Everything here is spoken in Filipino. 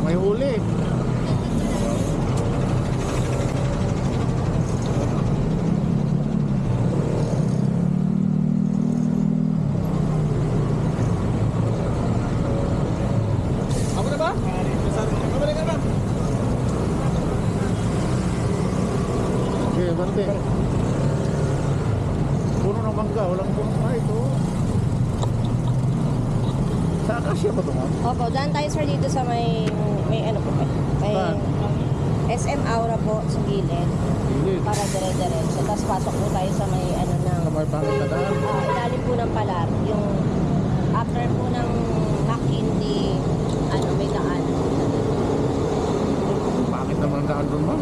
may huli. Ako na ba? Babalik ka ba? Okay, bante. Puno ng mangga, walang puno na ito. Sa Acacia ba ito, ma'am? Opo, daan tayo sir dito sa may ano po may Saan? SM Aura po sa gilid. Gilid. Para dire-diretso. Tapos pasok po tayo sa may ano ng Sa may pangit na daan. ilalim po ng Palar. Yung after po ng McKinley, ano, may daan. Pangit naman ang daan doon, ma'am.